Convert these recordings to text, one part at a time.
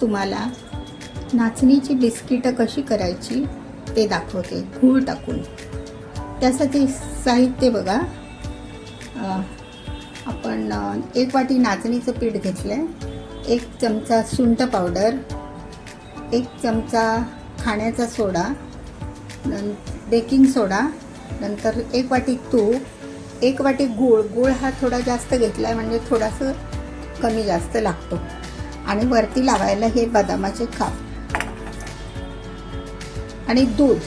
तुम्हाला नाचणीची बिस्किटं कशी करायची ते दाखवते गूळ टाकून. त्यासाठी साहित्य बघा. आपण 1 वाटी नाचणीचं पीठ घेतलं आहे, 1 चमचा सुंठ पावडर, 1 चमचा खाण्याचा सोडा, बेकिंग सोडा, नंतर 1 वाटी तूप, 1 वाटी गूळ. गूळ हा थोडा जास्त घेतला आहे म्हणजे थोडासा कमी जास्त लागतो. आणि वरती लावायला हे बदामाचे काप आणि दूध.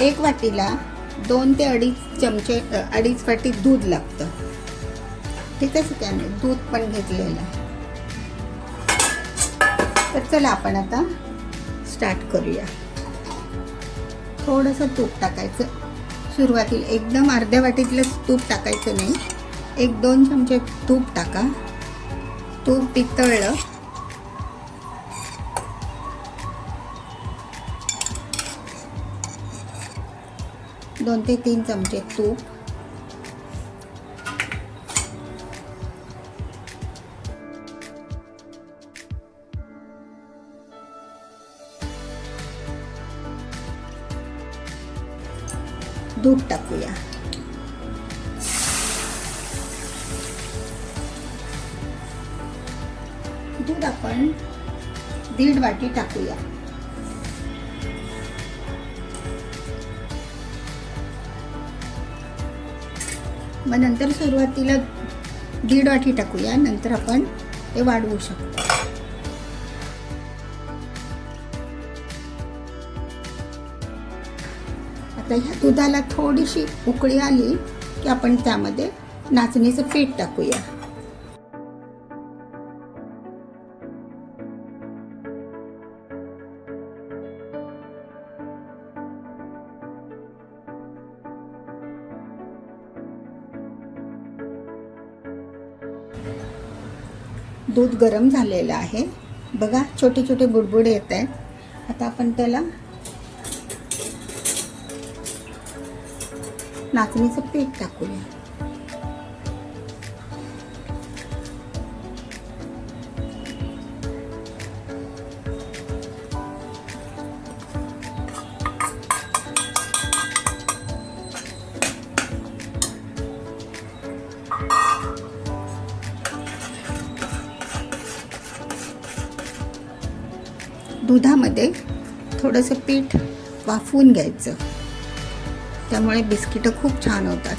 1 वाटीला 2 ते 2.5 चमचे 2.5 वाटी दूध लागतं. ठीक आहे, त्याने दूध पण घेतलेलं आहे. तर चला आपण आता स्टार्ट करूया. थोडंसं तूप टाकायचं सुरुवातीला. एकदम अर्ध्या वाटीतलं तूप टाकायचं नाही. 1-2 चमचे तूप टाका. तूप वितळलं दोन ते 3 चमचे तूप, दूध टाकूया. दूध आपण 1.5 वाटी टाकूया. मग नंतर सुरुवातीला 1.5 वाटी टाकूया, नंतर आपण ते वाढवू शकतो. आता ह्या दुधाला थोडीशी उकळी आली की आपण त्यामध्ये नाचणीचं पीठ टाकूया. दूध गरम झालेलं आहे बघा, छोटे छोटे बुडबुडे येत आहेत. आता आपण त्याला नाचणीचं पीठ टाकूया. दुधामध्ये थोडंसं पीठ वाफवून घ्यायचं, त्यामुळे बिस्किटं खूप छान होतात.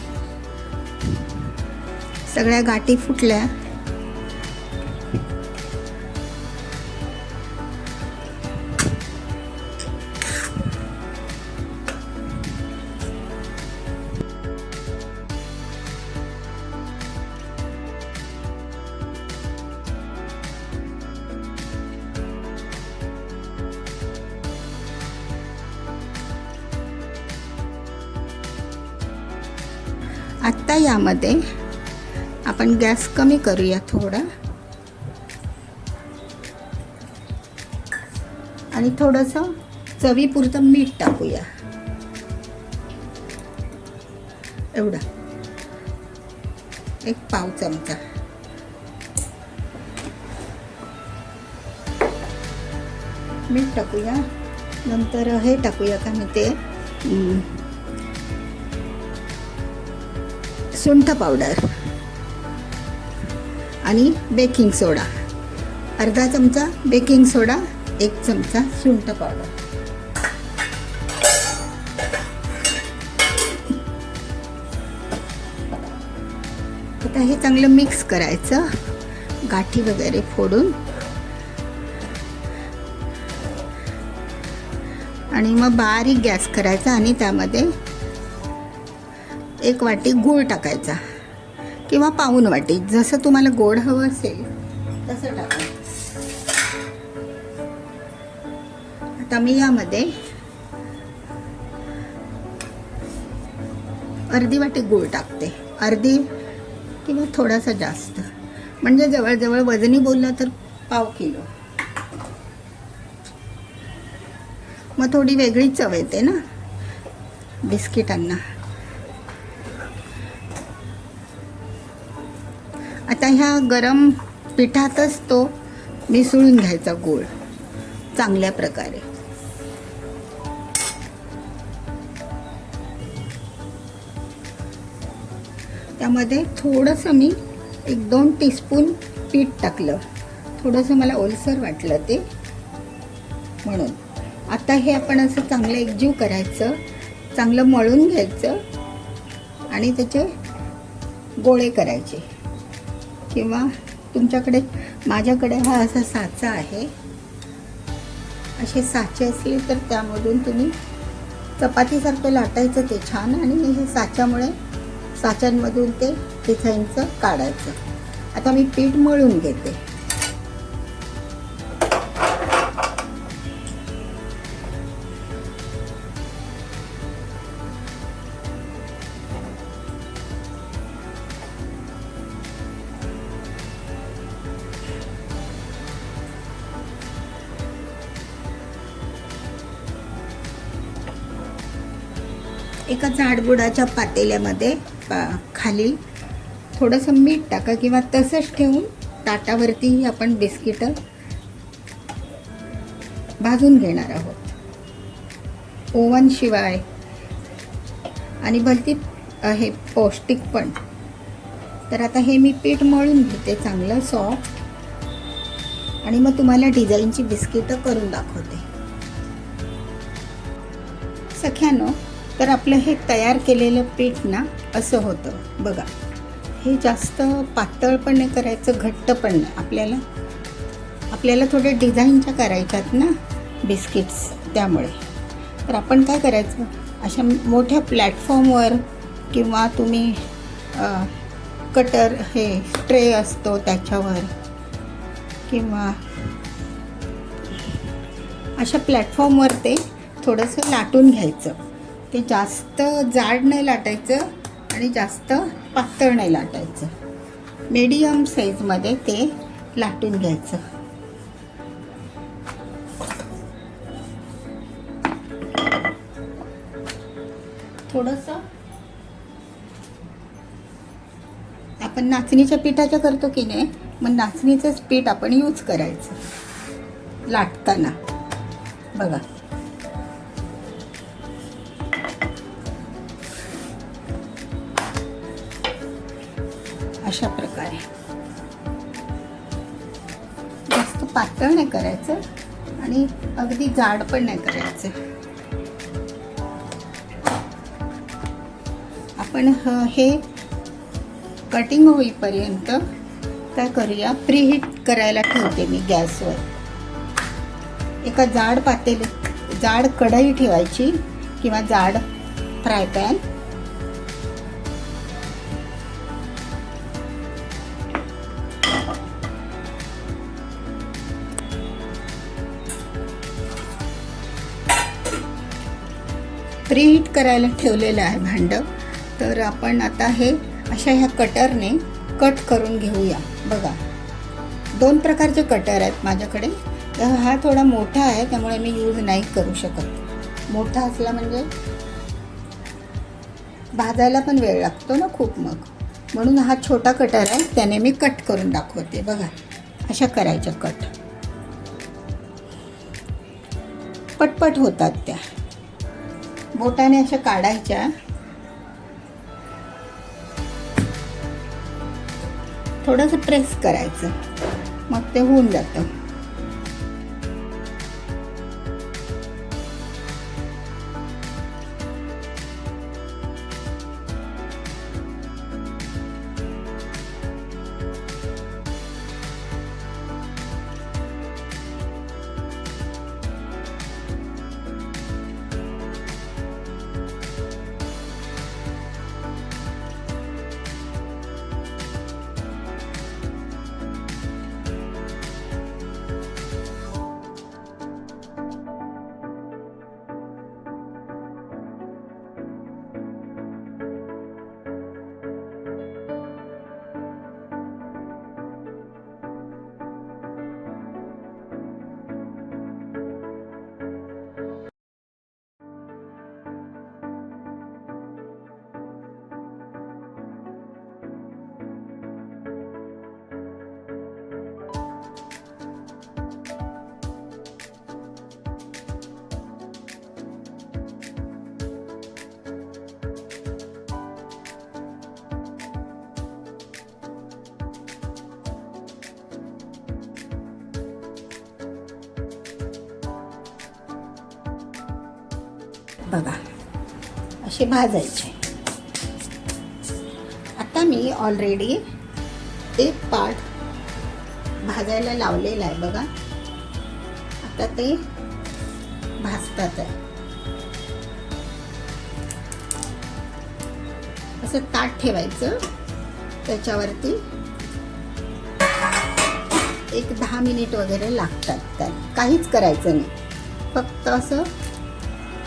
सगळ्या गाठी फुटल्या. आत्ता यामध्ये आपण गॅस कमी करूया थोडा आणि थोडंसं चवीपुरतं मीठ टाकूया. एवढा 1 पाव चमचा. मीठ टाकूया. नंतर हे टाकूया का मी ते सुंठ पावडर आणि बेकिंग सोडा. अर्धा चमचा बेकिंग सोडा, 1 चमचा सुंठ पावडर. आता हे चांगलं मिक्स करायचं, गाठी वगैरे फोडून. आणि मग बारीक गॅस करायचा आणि त्यामध्ये 1 वाटी गूळ टाकायचा किंवा पाऊण वाटी, जसं तुम्हाला गोड हवं असेल तसं टाका. आता मी यामध्ये अर्धी वाटी गूळ टाकते. अर्धी किंवा थोडासा जास्त, म्हणजे जवळजवळ वजनी बोललं तर पाव किलो. मग थोडी वेगळी चव येते ना बिस्किटांना. आता ह्या गरम पिठातच तो मिसळून घ्यायचा गूळ चांगल्या प्रकारे. त्यामध्ये थोडंसं मी 1-2 टीस्पून पीठ टाकलं. थोडंसं मला ओलसर वाटलं ते, म्हणून. आता हे आपण असं चांगलं एकजीव करायचं, चांगलं मळून घ्यायचं आणि त्याचे गोळे करायचे. किंवा तुमच्याकडे, माझ्याकडे हा असा साचा आहे, असे साचे असले तर त्यामधून तुम्ही चपातीसारखं लाटायचं ते छान, आणि हे साच्यामुळे साच्यांमधून ते डिझाईनचं काढायचं. आता मी पीठ मळून घेते. एका जाडबुडाच्या पातेल्यामध्ये खाली थोडंसं मीठ टाका, किंवा तसंच ठेवून ताटावरतीही आपण बिस्किटं भाजून घेणार आहोत, ओव्हन शिवाय. आणि भलती हे पौष्टिक पण. तर आता हे मी पीठ मळून घेते चांगलं सॉफ्ट, आणि मग तुम्हाला डिझाईनची बिस्किटं करून दाखवते. सख्यानो, तर आपलं हे तयार केलेलं पीठ ना असं होतं बघा. हे जास्त पातळ पण नाही करायचं, घट्ट पण नाही. आपल्याला थोडे डिझाईनच्या करायच्यात ना बिस्किट्स, त्यामुळे. तर आपण काय करायचं, अशा मोठ्या प्लॅटफॉर्मवर, किंवा तुम्ही कटर हे ट्रे असतो त्याच्यावर, किंवा अशा प्लॅटफॉर्मवर ते थोडंसं लाटून घ्यायचं. ते जास्त जाड नाही लाटायचं आणि जास्त पातळ नाही लाटायचं. मीडियम साईजमध्ये ते लाटून घ्यायचं. थोडंसं आपण नाचणीच्या पिठाचं करतो की नाही, मग नाचणीचंच पीठ आपण यूज करायचं लाटताना. बघा, अशा प्रकारे. जास्त पातळ नाही करायचं आणि अगदी जाड पण नाही करायचं. आपण हे कटिंग होईपर्यंत काय करूया, प्रीहीट करायला ठेवते मी गॅसवर. एका जाड कढई ठेवायची, किंवा जाड फ्राय पॅन. प्रीहीट करायला ठेवलेलं आहे भांडं. तर आपण आता हे अशा ह्या कटरने कट करून घेऊया. बघा, 2 प्रकारचे कटर आहेत माझ्याकडे. तर हा थोडा मोठा आहे, त्यामुळे मी यूज नाही करू शकत. मोठा असला म्हणजे भाजायला पण वेळ लागतो ना खूप, म्हणून हा छोटा कटर आहे, त्याने मी कट करून दाखवते. बघा, अशा करायच्या कट. पटपट होतात त्या. बोटाने अशा काढायच्या, थोडंसं प्रेस करायचं, मग ते होऊन जातं. बघा असे भाजायचे. आता मी ऑलरेडी एक पार्ट भाजायला लावलेला आहे बघा. आता ते भाजतात आहे. असं ताट ठेवायचं, त्याच्यावरती एक 10 मिनिट वगैरे लागतात. त्यात काहीच करायचं नाही, फक्त असं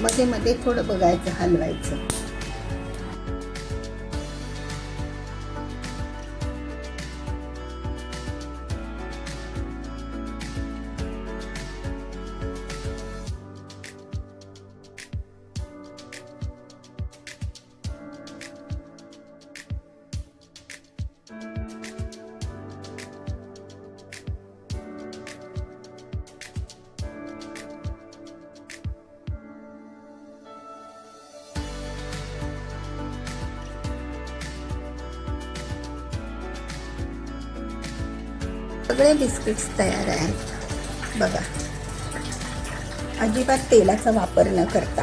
मध्ये मध्ये थोडं बघायचं, हलवायचं. सगळे बिस्किट्स तयार आहेत बघा. अजिबात तेलाचा वापर न करता.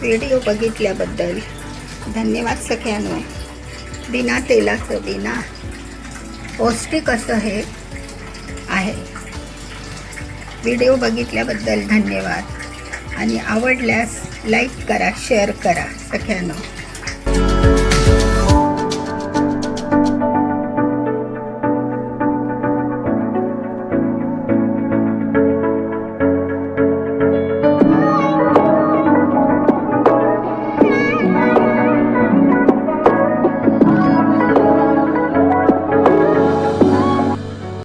व्हिडिओ बघितल्याबद्दल धन्यवाद सगळ्यांनो. बिना तेलाचं, बिना पौष्टिक असं हे आहे. व्हिडिओ बघितल्याबद्दल धन्यवाद आणि आवडल्यास लाईक करा, शेअर करा सगळ्यांनो.